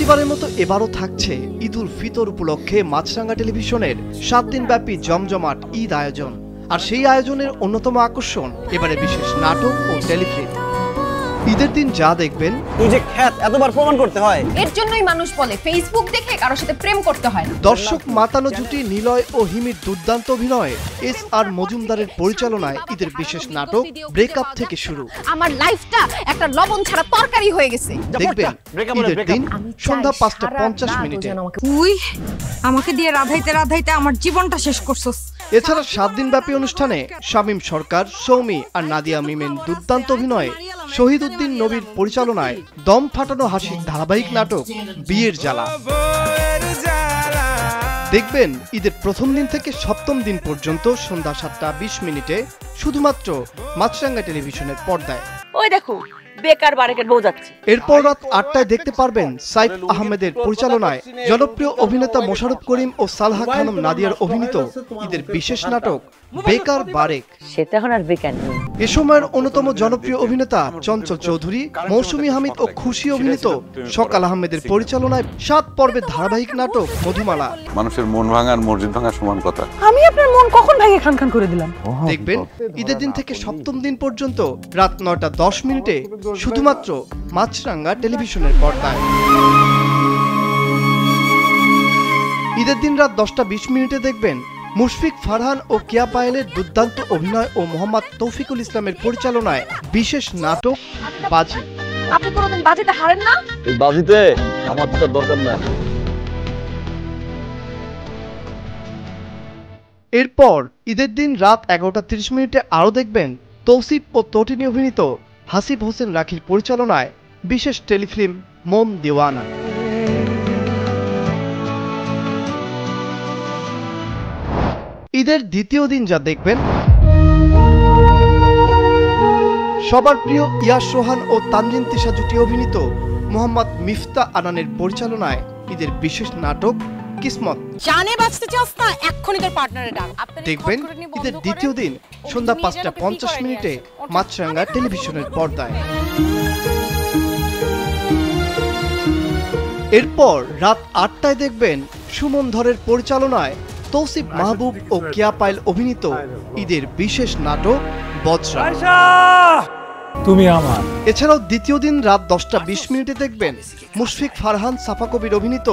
প্রতিবারের মতো এবারও থাকছে ঈদ উল ফিতর উপলক্ষে মাছরাঙা টেলিভিশনের 7 দিনব্যাপী জমজমাট ঈদ আয়োজন। আর সেই আয়োজনের অন্যতম আকর্ষণ এবারে বিশেষ নাটক ও টেলিফিল্ম। ঈদের দিন যা দেখবেন, তুই যে খ্যাত এতবার প্রমাণ করতে হয়, এর জন্যই মানুষ বলে ফেসবুক দেখে কারোর সাথে প্রেম করতে হয় না। দর্শক মাতানো জুটি নিলয় ও হিমির দুর্দান্ত অভিনয়ে আর মজুমদারের পরিচালনায় ঈদের বিশেষ নাটক ব্রেকআপ থেকে শুরু। আমার লাইফটা একটা লবণ ছাড়া তরকারি হয়ে গেছে। দেখবেন ঈদের দিন সন্ধ্যা 5:50 মিনিটে। তুই আমাকে দিয়ে রাধাইতে রাধাইতে আমার জীবনটা শেষ করছস। এছাড়া 7 দিনব্যাপী অনুষ্ঠানে শামীম সরকার, সৌমি আর নাদিয়া মিমের দুর্দান্ত অভিনয়ে শহীদ উদ্দিন নবীর পরিচালনায় দম ফাটানো হাসির ধারাবাহিক নাটক বিয়ের জ্বালা। দেখবেন ঈদের প্রথম দিন থেকে সপ্তম দিন পর্যন্ত সন্ধ্যা 7:20 মিনিটে শুধুমাত্র মাছরাঙা টেলিভিশনের পর্দায়। ওই দেখো বেকার বারেকের বউ যাচ্ছে। এরপর রাত 8টায় দেখতে পারবেন সাইফ আহমেদের পরিচালনায় জনপ্রিয় অভিনেতা মোশাররফ করিম ও সালহা খানম নাদিয়ার অভিনীত ঈদের বিশেষ নাটক বেকার বারেক। সেটা এখন আর বেকার নেই। এ সময়ের অন্যতম জনপ্রিয় অভিনেতা চঞ্চল চৌধুরী, মৌসুমী হামিদ ও খুশি অভিনীত সকাল আহমেদের পরিচালনায় 7 পর্বের ধারাবাহিক নাটক মধুমালা। মানুষের মন ভাঙার মসজিদ ভাঙার সমান কথা। আমি আপনার মন কখন ভেঙে খান করে দিলাম। দেখবেন ঈদের দিন থেকে সপ্তম দিন পর্যন্ত রাত 9:10 মিনিটে শুধুমাত্র মাছরাঙা টেলিভিশনের পর্দায়। ঈদের দিন রাত 10:20 মিনিটে দেখবেন মুশফিক ফারহান ও কিয়া পায়েলের দুর্দান্ত অভিনয় ও মোহাম্মদ তৌফিকুল ইসলামের পরিচালনায় বিশেষ নাটক বাজি। আপনি কোনোদিন বাজিতে হারেন না? এই বাজিতে আমার তো দরকার না। এরপর ঈদের দিন রাত 11:30 মিনিটে আরও দেখবেন তৌসিফ ও তটিনী অভিনীত হাসিব হোসেন রাখির পরিচালনায় বিশেষ টেলিফিল্ম মোম দিওয়ানা। ঈদের দ্বিতীয় দিন যা দেখবেন, সবার প্রিয় ইয়াস রোহান ও তানজিন তিশা জুটি অভিনীত মোহাম্মদ মিফতা আনানের পরিচালনায় ঈদের বিশেষ নাটক কিসমত। জানে বাঁচতে চাস না, এক্ষুনি তোর পার্টনারে ডাক। দেখবেন ঈদের দ্বিতীয় দিন সন্ধ্যা 5:50 মিনিটে মাছরাঙা টেলিভিশনের পর্দায়। এরপর রাত 8টায় দেখবেন সুমন ধরের পরিচালনায় তৌসিফ মাহবুব ও কিয়া পায়েল অভিনীত ঈদের বিশেষ নাটক বজ্রা। তুমি আমার। এছাড়াও দ্বিতীয় দিন রাত 10:20 মিনিটে দেখবেন মুশফিক ফারহান, সাফা কবির অভিনীত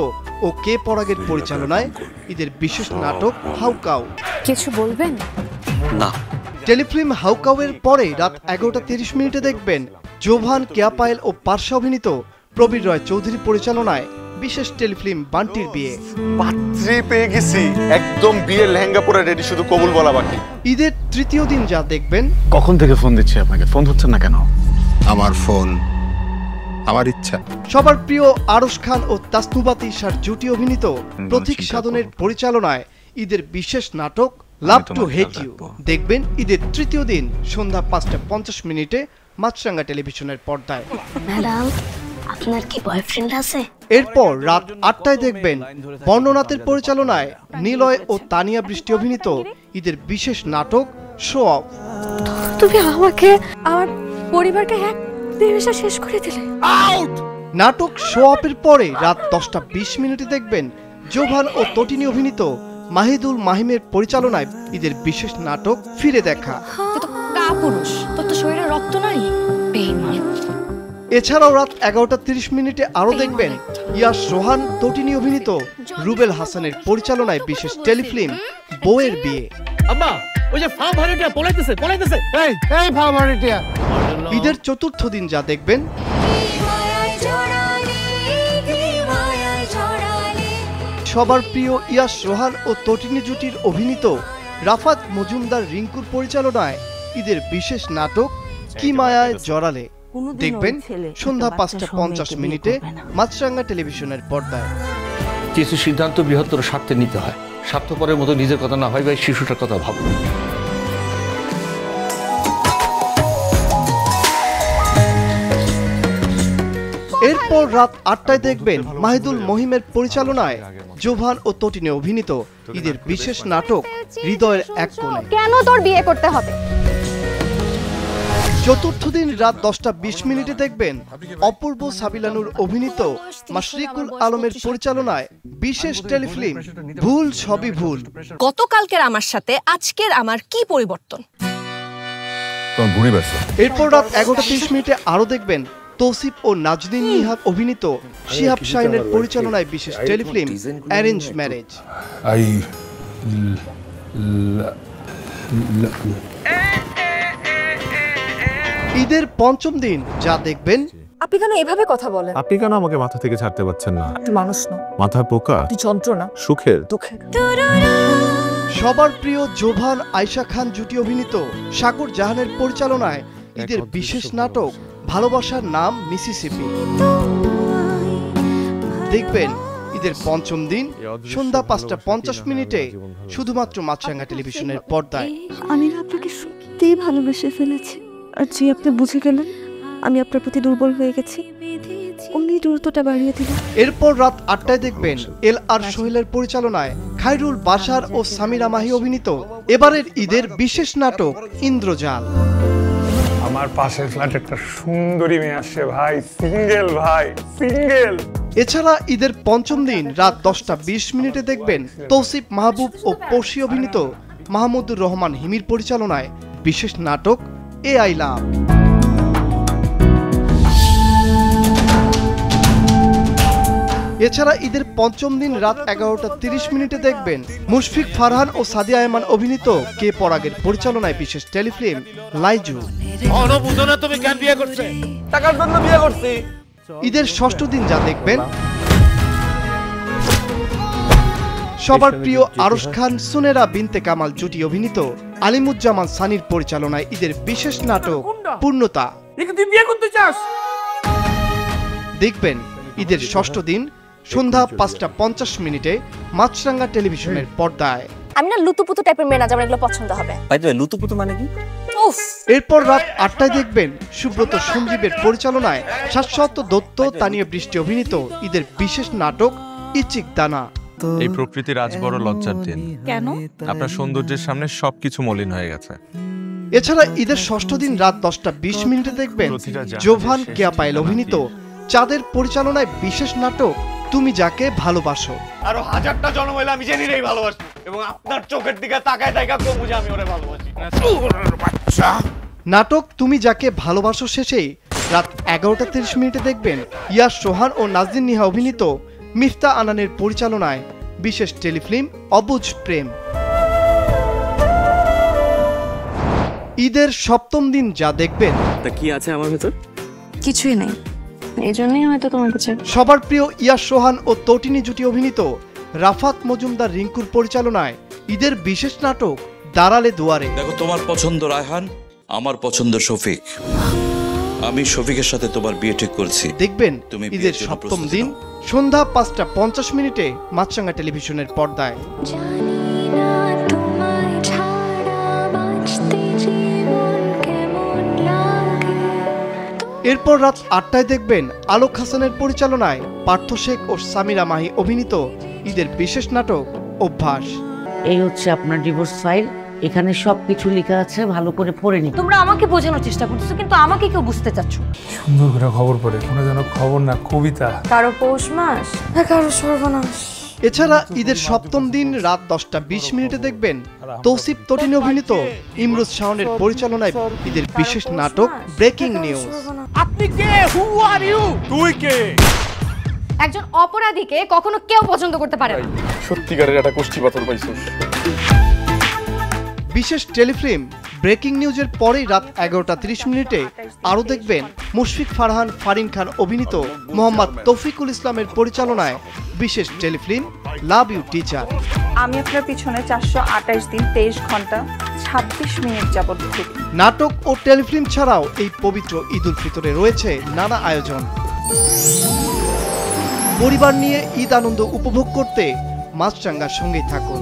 ও কে পরাগের পরিচালনায় ঈদের বিশেষ নাটক হাউকাউ। কিছু বলবেন না। টেলিফিল্ম হাউকাউ-এর পরে রাত 11:30 মিনিটে দেখবেন জোভান, কেয়া পায়েল ও পার্শ্ব অভিনীত প্রবীর রয় চৌধুরী পরিচালনায় বিশেষ টেলিফিল্ম বান্টির বিয়ে। পাত্রী পেয়ে গেছি, একদম বিয়ের লেহেঙ্গা পরে রেডি, শুধু কবুল বলা বাকি। ঈদের তৃতীয় দিন যা দেখবেন, কখন থেকে ফোন দিচ্ছি আপনাকে, ফোন ধরছেন না কেন? আমার ফোন, আমার ইচ্ছা। সবার প্রিয় আরশ খান ও তাসনুবা তিশার জুটি অভিনীত প্রতীক সাধনের পরিচালনায় ঈদের বিশেষ নাটক লাভ টু হেট ইউ। দেখবেন ঈদের তৃতীয় দিন সন্ধ্যা 5:50 মিনিটে মাছরাঙা টেলিভিশনের পর্দায়। ম্যাডাম, আপনার কি বয়ফ্রেন্ড আছে? এরপর রাত 8টায় দেখবেন বর্ণনাথের পরিচালনায় নিলয় ও তানিয়া বৃষ্টি অভিনীত ঈদের বিশেষ নাটক শো অফ। তুমি আমাকে, আমার পরিবারকে এক নিমেষে শেষ করে দিলে। নাটক শো অফের পরে রাত 10:20 মিনিটে দেখবেন জোভান ও তটিনী অভিনীত মাহিদুল মাহিমের পরিচালনায় ঈদের বিশেষ নাটক ফিরে দেখা। তুই তো কাপুরুষ, তোর তো শরীরে রক্ত নাই। বেঈমান। এছাড়াও রাত 11:30 মিনিটে আরও দেখবেন ইয়াস রোহান, তটিনী অভিনীত রুবেল হাসানের পরিচালনায় বিশেষ টেলিফিল্ম বউয়ের বিয়ে। আম্মা, ওই যে ফা ভাড়াটিয়া পলাইতেছে। এই ফা ভাড়াটিয়া। ঈদের চতুর্থ দিন যা দেখবেন, সবার প্রিয় ইয়াস রোহান ও তটিনী জুটির অভিনীত রাফাত মজুমদার রিঙ্কুর পরিচালনায় ঈদের বিশেষ নাটক কি মায়ায় জড়ালে। দেখবেন সন্ধ্যা 5:50 মিনিটে মাছরাঙা টেলিভিশনের পর্দায়। কিছু সিদ্ধান্ত বৃহত্তর স্বার্থে নিতে হয়, স্বার্থপরের মতো নিজের কথা না হয় ভাই, শিশুটার কথা ভাবো। এরপর রাত 8টায় দেখবেন মাহিদুল মহিমের পরিচালনায় জোভান ও তটিনী অভিনীত ঈদের বিশেষ নাটক হৃদয়ের এক কোণে। কেন তোর বিয়ে করতে হবে? চতুর্থ দিন রাত 10:20 দেখবেন অপূর্ব সাবিলানুর অভিনীত মাশরিকুল আলমের পরিচালনায় বিশেষ টেলিফিল্ম ভুল সবই ভুল। গতকালকের আমার সাথে আজকের আমার কি পরিবর্তন? এরপর রাত 11:30 আরো দেখবেন তৌসিফ ও নাজনীন নিহাত অভিনীত শিহাব শাহিনের পরিচালনায় বিশেষ টেলিফিল্ম অ্যারেঞ্জ ম্যারেজ। ঈদের পঞ্চম দিন যা দেখবেন। আপনি কেন এভাবে কথা বলেন? আপনি কেন আমাকে মাথা থেকে ছাড়তে পারছেন না? মানুষ না, মাথায় পোকা, যন্ত্রণা, সুখের দুঃখের। সবার প্রিয় জোভান আয়েশা খান জুটি অভিনীত সাগর জাহানের পরিচালনায় ঈদের বিশেষ নাটক ভালোবাসার নাম মিসিসিপি। দেখবেন ঈদের পঞ্চম দিন সন্ধ্যা 5:50 শুধুমাত্র মাছরাঙা টেলিভিশনের পর্দায়। আমি আপনাকে সত্যিই ভালোবেসে ফেলেছি, আর যে আপনি বুঝে গেলেন আমি আপনার প্রতি দুর্বল হয়ে গেছি, অমনি দূরত্বটা বাড়িয়ে দিলাম। এরপর রাত 8টায় দেখবেন LR সোহেলের পরিচালনায় খায়রুল বাশার ও সামিরা মাহি অভিনীত এবারের ঈদের বিশেষ নাটক ইন্দ্রজাল। আমার পাশের ফ্ল্যাটে একটা সুন্দরী মেয়ে আসছে ভাই, সিঙ্গেল ভাই, সিঙ্গেল। এছাড়া ঈদের পঞ্চম দিন রাত 10:20 দেখবেন তৌসিফ মাহবুব ও পৌশি অভিনীত মাহমুদুর রহমান হিমির পরিচালনায় বিশেষ নাটক এ আই লাভ। এছাড়া ঈদের পঞ্চম দিন রাত 11:30 দেখবেন মুশফিক ফারহান ও সাদিয়া আয়মান অভিনীত কে পরাগের পরিচালনায় বিশেষ টেলিফিল্ম লাইজু। তুমি কেন বিয়ে করছে? টাকার জন্য বিয়ে করছি। ঈদের ষষ্ঠ দিন যা দেখবেন সবার প্রিয় আরশ খান সুনেরা বিনতে কামাল জুটি অভিনীত আলিমুজ্জামান সানির পরিচালনায় ঈদের বিশেষ নাটক পূর্ণতা। তুই বিয়ে করতে চাস? দেখবেন ঈদের ষষ্ঠ দিন সন্ধ্যা 5:50 মাছরাঙা টেলিভিশনের পর্দায়। আমি না লুতুপুতু টাইপের মেয়ে না, যেমন এগুলো পছন্দ হবে। ভাই তো লুতুপুতু মানে কি? উফ। এরপর রাত 8টায় দেখবেন সুব্রত সঞ্জীবের পরিচালনায় শাশ্বত দত্ত তানিয়া বৃষ্টি অভিনীত ঈদের বিশেষ নাটক ইচিক দানা। এই প্রকৃতির আজ বড় লজ্জার দিন। কেন? আপনার সৌন্দর্যের সামনে সবকিছু মলিন হয়ে গেছে। এছাড়া ঈদের ষষ্ঠ দিন রাত 10:20 দেখবেন জোভান কেয়াপাইল অভিনীত চাঁদের পরিচালনায় বিশেষ নাটক তুমি যাকে ভালোবাসো। আরো 1000টা জন্ম হইলে আমি জেনে নেই ভালোবাসি, এবং আপনার চোখের দিকে তাকায় তাকায় কম বুঝে আমি ওরে ভালোবাসি। নাটক তুমি যাকে ভালোবাসো শেষেই রাত 11:30 দেখবেন ইয়াস সোহান ও নাজনীন নিহা অভিনীত মিফতা আনানের পরিচালনায় বিশেষ টেলিফিল্ম অবুঝ প্রেম। ঈদের সপ্তম দিন যা দেখবেন তা কি আছে আমার ভেতর? কিছুই নাই, এজন্যই হয়তো তোমার কাছে। সবার প্রিয় ইয়াস সোহান ও তটিনী জুটি অভিনীত রাফাত মজুমদার রিঙ্কুর পরিচালনায় ঈদের বিশেষ নাটক দাঁড়ালে দুয়ারে। দেখো, তোমার পছন্দ রায়হান, আমার পছন্দ শফিক। আমি শফিকের সাথে তোমার বিয়ে ঠিক করেছি। দেখবেন ঈদের সপ্তম দিন সন্ধ্যা 5:50 মাছরাঙা টেলিভিশনের পর্দায়। এরপর রাত 8টায় দেখবেন আলোক হাসানের পরিচালনায় পার্থ শেখ ও সামিরা মাহি অভিনীত ঈদের বিশেষ নাটক অভ্যাস। এই হচ্ছে আপনার ডিভোর্স ফাইল, এখানে সবকিছু লেখা আছে, ভালো করে পড়ে নিন। তোমরা আমাকে বোঝানোর চেষ্টা করতেছো, কিন্তু আমাকে কেউ বুঝতে চাচ্ছ। সুন্দর করে খবর পড়ে, কোনো যেন খবর না, কবিতা। কারো পৌষ মাস, কারো সর্বনাশ। এছাড়া ঈদের সপ্তম দিন রাত 10:20 দেখবেন তৌসিফ তটিনী অভিনীত ইমরুজ শাওনের পরিচালনায় ঈদের বিশেষ নাটক ব্রেকিং নিউজ। আপনি কে? হু আর ইউ? তুই কে? একজন অপরাধীকে কখনো কেউ পছন্দ করতে পারে না। সত্যিকারের একটা কুষ্টি পাথর পাইছিস। বিশেষ টেলিফিল্ম ব্রেকিং নিউজের পরেই রাত 11:30 আরো দেখবেন মুশফিক ফারহান ফারিন খান অভিনীত মোহাম্মদ তৌফিকুল ইসলামের পরিচালনায় বিশেষ টেলিফিল্ম লাভ ইউ টিচার। আমি আপনার পিছনে 428 দিন 23 ঘন্টা 26 মিনিট যাবত ঘুরি। নাটক ও টেলিফিল্ম ছাড়াও এই পবিত্র ঈদ উল ফিতরে রয়েছে নানা আয়োজন। পরিবার নিয়ে ঈদ আনন্দ উপভোগ করতে মাছরাঙার সঙ্গেই থাকুন।